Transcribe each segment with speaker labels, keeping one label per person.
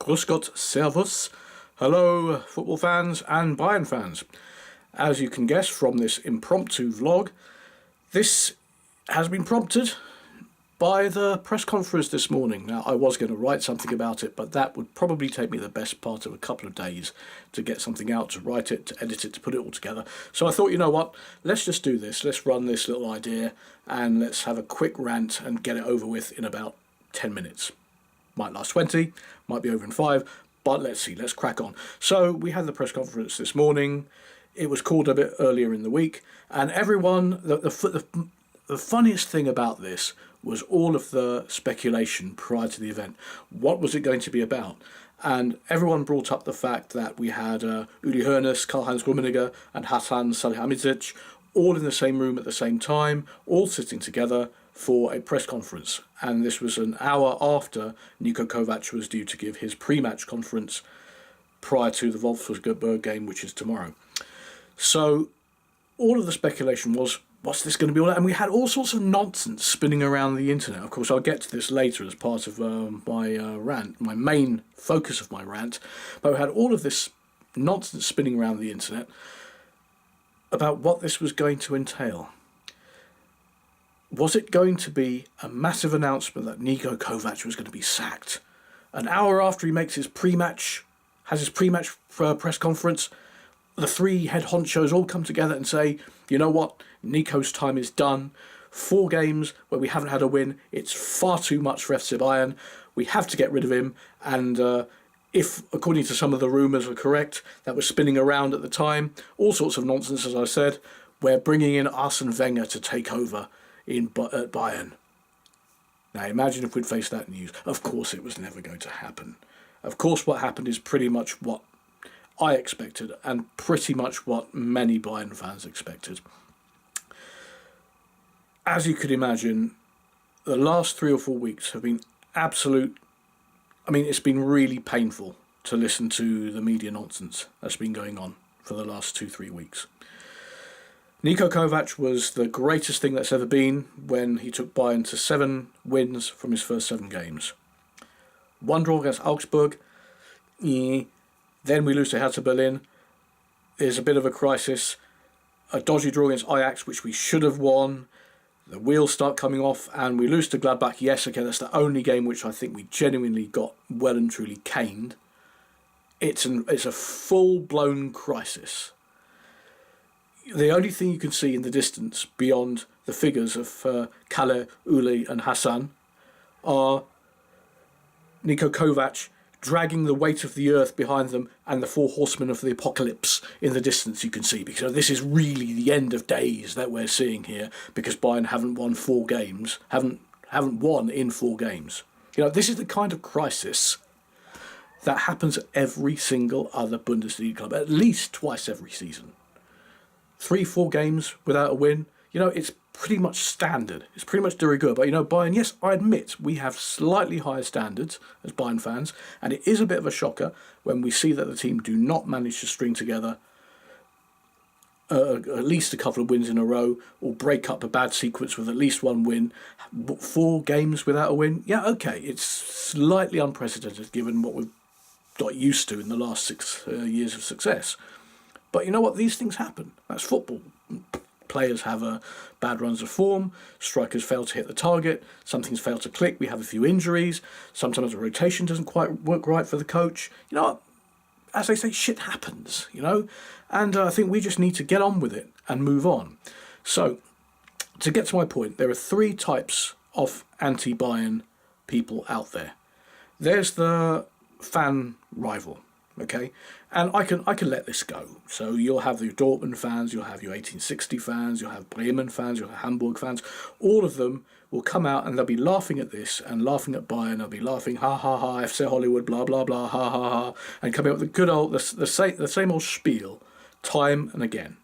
Speaker 1: Grüß Gott, Servus. Hello, football fans and Bayern fans. As you can guess from this impromptu vlog, this has been prompted by the press conference this morning. Now, I was going to write something about it, but that would probably take me the best part of a couple of days to get something out, to write it, to edit it, to put it all together. So I thought, you know what, let's just do this. Let's run this little idea and let's have a quick rant and get it over with in about 10 minutes. Might last 20, might be over in 5, but let's see, let's crack on. So we had the press conference this morning. It was called a bit earlier in the week, and everyone, the funniest thing about this was all of the speculation prior to the event. What was it going to be about? And everyone brought up the fact that we had Uli Hoeneß, Karl-Heinz Rummenigge and Hasan Salihamidzic all in the same room at the same time, all sitting together for a press conference. And this was an hour after Niko Kovac was due to give his pre-match conference prior to the Wolfsburg game, which is tomorrow. So all of the speculation was, what's this going to be all about? And we had all sorts of nonsense spinning around the internet. Of course, I'll get to this later as part of my rant, my main focus of my rant. But we had all of this nonsense spinning around the internet about what this was going to entail. Was it going to be a massive announcement that Niko Kovac was going to be sacked? An hour after he makes his pre-match, has his pre-match press conference, the three head honchos all come together and say, you know what, Niko's time is done. 4 games where we haven't had a win, it's far too much for FC Bayern. We have to get rid of him. And if, according to some of the rumours are correct, that was spinning around at the time, all sorts of nonsense, as I said, we're bringing in Arsene Wenger to take over at Bayern. Now imagine if we'd faced that news. Of course it was never going to happen. Of course what happened is pretty much what I expected and pretty much what many Bayern fans expected. As you could imagine, the last 3 or 4 weeks have been it's been really painful to listen to the media nonsense that's been going on for the last 2-3 weeks. Niko Kovac was the greatest thing that's ever been when he took Bayern to 7 wins from his first 7 games. 1 draw against Augsburg, then we lose to Hertha Berlin. There's a bit of a crisis. A dodgy draw against Ajax, which we should have won. The wheels start coming off and we lose to Gladbach. Yes, okay, that's the only game which I think we genuinely got well and truly caned. It's a full-blown crisis. The only thing you can see in the distance beyond the figures of Kalle, Uli and Hassan are Niko Kovac dragging the weight of the earth behind them and the 4 horsemen of the apocalypse in the distance you can see. Because this is really the end of days that we're seeing here, because Bayern haven't won 4 games, haven't won in 4 games. This is the kind of crisis that happens at every single other Bundesliga club, at least twice every season. 3-4 games without a win, it's pretty much standard. It's pretty much de rigueur. But, Bayern, yes, I admit, we have slightly higher standards as Bayern fans, and it is a bit of a shocker when we see that the team do not manage to string together at least a couple of wins in a row, or break up a bad sequence with at least 1 win. 4 games without a win, yeah, okay, it's slightly unprecedented given what we've got used to in the last 6 years of success. But you know what? These things happen. That's football. Players have bad runs of form. Strikers fail to hit the target. Some things fail to click. We have a few injuries. Sometimes the rotation doesn't quite work right for the coach. As they say, shit happens, And I think we just need to get on with it and move on. So, to get to my point, there are 3 types of anti-Bayern people out there. There's the fan rival. Okay, and I can let this go. So you'll have the Dortmund fans, you'll have your 1860 fans, you'll have Bremen fans, you'll have Hamburg fans. All of them will come out and they'll be laughing at this and laughing at Bayern. They'll be laughing, ha ha ha, FC Hollywood, blah blah blah, ha ha ha, and coming up with the good old the same old spiel, time and again.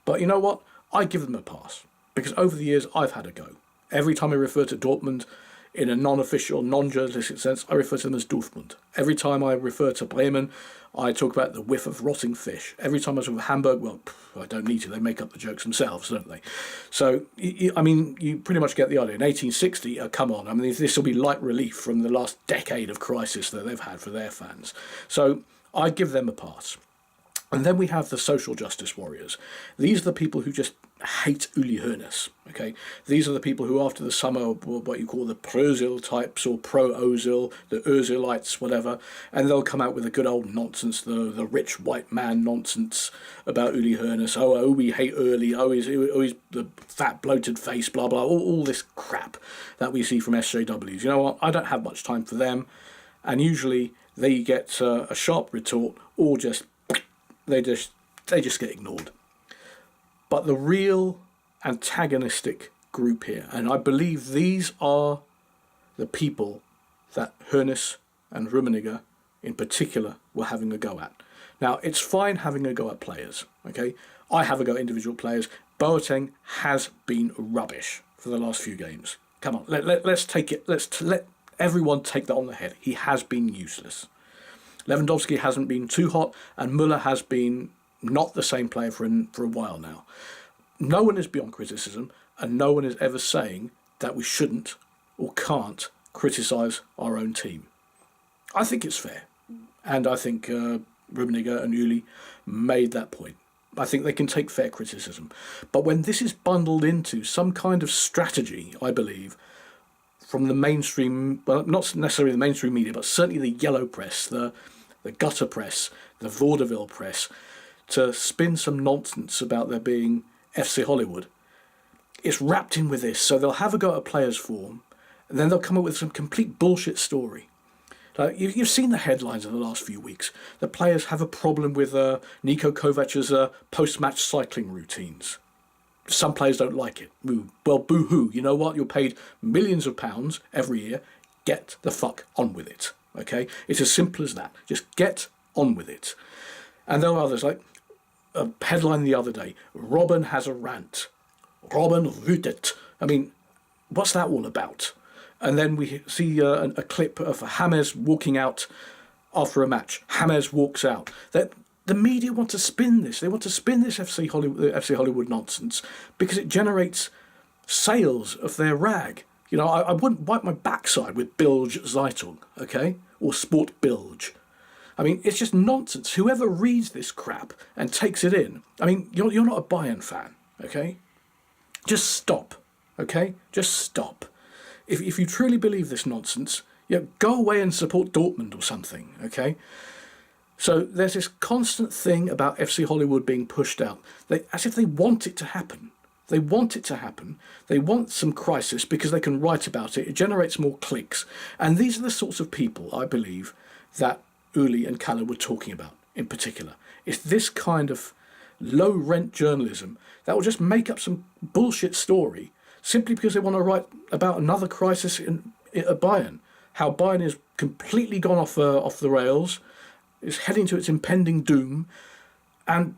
Speaker 1: But you know what? I give them a pass because over the years I've had a go. Every time I refer to Dortmund, in a non-official, non-journalistic sense, I refer to them as Dortmund. Every time I refer to Bremen, I talk about the whiff of rotting fish. Every time I talk about Hamburg, well, I don't need to. They make up the jokes themselves, don't they? So, you pretty much get the idea. In 1860, come on. I mean, this will be light relief from the last decade of crisis that they've had for their fans. So I give them a pass. And then we have the social justice warriors. These are the people who just hate Uli Hoeneß, okay? These are the people who, after the summer, were what you call the pro-Ozil types or pro-Ozil, the Ozilites, whatever, and they'll come out with the good old nonsense, the rich white man nonsense about Uli Hoeneß. Oh, we hate Uli. He's the fat, bloated face, blah, blah, all this crap that we see from SJWs. You know what? I don't have much time for them, and usually they get a sharp retort or just they just get ignored. But the real antagonistic group here, and I believe these are the people that Hoeneß and Rummenigge in particular were having a go at. Now, it's fine having a go at players, okay? I have a go at individual players. Boateng has been rubbish for the last few games. Come on, let's take it. Let everyone take that on the head. He has been useless. Lewandowski hasn't been too hot, and Muller has been not the same player for a while now. No one is beyond criticism, and no one is ever saying that we shouldn't or can't criticise our own team. I think it's fair, and I think Rummenigge and Uli made that point. I think they can take fair criticism. But when this is bundled into some kind of strategy, I believe, from the mainstream, well, not necessarily the mainstream media, but certainly the yellow press, the gutter press, the vaudeville press, to spin some nonsense about there being FC Hollywood, it's wrapped in with this. So they'll have a go at players' form, and then they'll come up with some complete bullshit story. Like you've seen the headlines of the last few weeks. The players have a problem with Niko Kovac's post-match cycling routines. Some players don't like it. Well, boo-hoo. You know what? You're paid millions of pounds every year. Get the fuck on with it. Okay? It's as simple as that. Just get on with it. And there are others, like a headline the other day, Robben has a rant. Robben wütet. I mean, what's that all about? And then we see a clip of James walking out after a match. James walks out. The media want to spin this. They want to spin this FC Hollywood nonsense because it generates sales of their rag. You know, I wouldn't wipe my backside with Bilge Zeitung, okay? Or Sport Bilge. I mean, it's just nonsense. Whoever reads this crap and takes it in, I mean, you're not a Bayern fan, okay? Just stop, okay? Just stop. If you truly believe this nonsense, go away and support Dortmund or something, okay? So there's this constant thing about FC Hollywood being pushed out, as if they want it to happen. They want it to happen. They want some crisis because they can write about it. It generates more clicks. And these are the sorts of people, I believe, that Uli and Kalle were talking about in particular. It's this kind of low-rent journalism that will just make up some bullshit story simply because they want to write about another crisis at Bayern. How Bayern is completely gone off the rails, is heading to its impending doom, and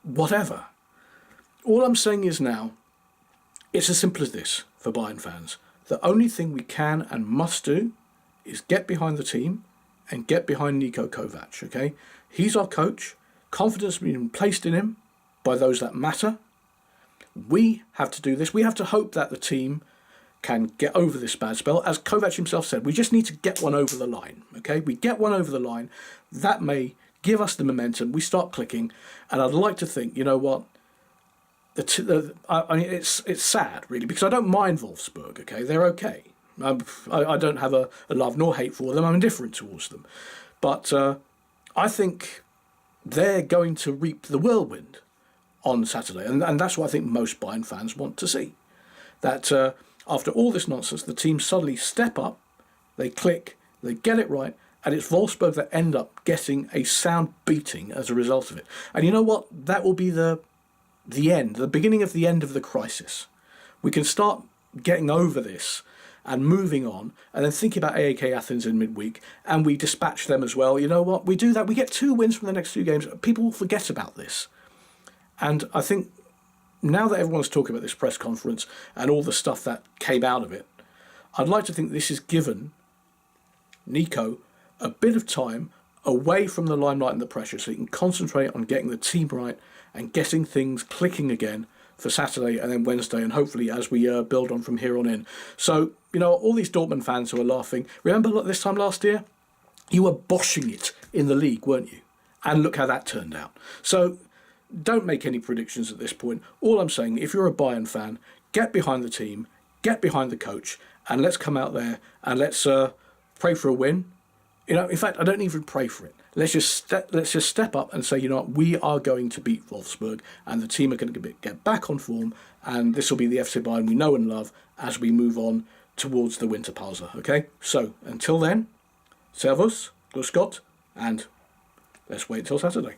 Speaker 1: whatever. All I'm saying is now, it's as simple as this for Bayern fans. The only thing we can and must do is get behind the team and get behind Niko Kovac, okay? He's our coach. Confidence has been placed in him by those that matter. We have to do this. We have to hope that the team can get over this bad spell. As Kovac himself said, we just need to get one over the line, okay? We get one over the line. That may give us the momentum. We start clicking. And I'd like to think, you know what? I mean, it's sad, really, because I don't mind Wolfsburg, okay? They're okay. I don't have a love nor hate for them. I'm indifferent towards them. But I think they're going to reap the whirlwind on Saturday. And that's what I think most Bayern fans want to see. That after all this nonsense, the team suddenly step up, they click, they get it right, and it's Wolfsburg that end up getting a sound beating as a result of it. And you know what? That will be the end, the beginning of the end of the crisis. We can start getting over this and moving on, and then thinking about AAK Athens in midweek, and we dispatch them as well. You know what? We do that. We get 2 wins from the next 2 games. People will forget about this. And I think now that everyone's talking about this press conference and all the stuff that came out of it, I'd like to think this has given Nico a bit of time away from the limelight and the pressure so he can concentrate on getting the team right and getting things clicking again for Saturday and then Wednesday, and hopefully as we build on from here on in. So, all these Dortmund fans who are laughing, remember this time last year? You were boshing it in the league, weren't you? And look how that turned out. So don't make any predictions at this point. All I'm saying, if you're a Bayern fan, get behind the team, get behind the coach, and let's come out there and let's pray for a win. In fact, I don't even pray for it. Let's just step up and say, what, we are going to beat Wolfsburg, and the team are going to get back on form, and this will be the FC Bayern we know and love as we move on towards the winter pause. Okay, so until then, Servus, Grüß Gott, and let's wait till Saturday.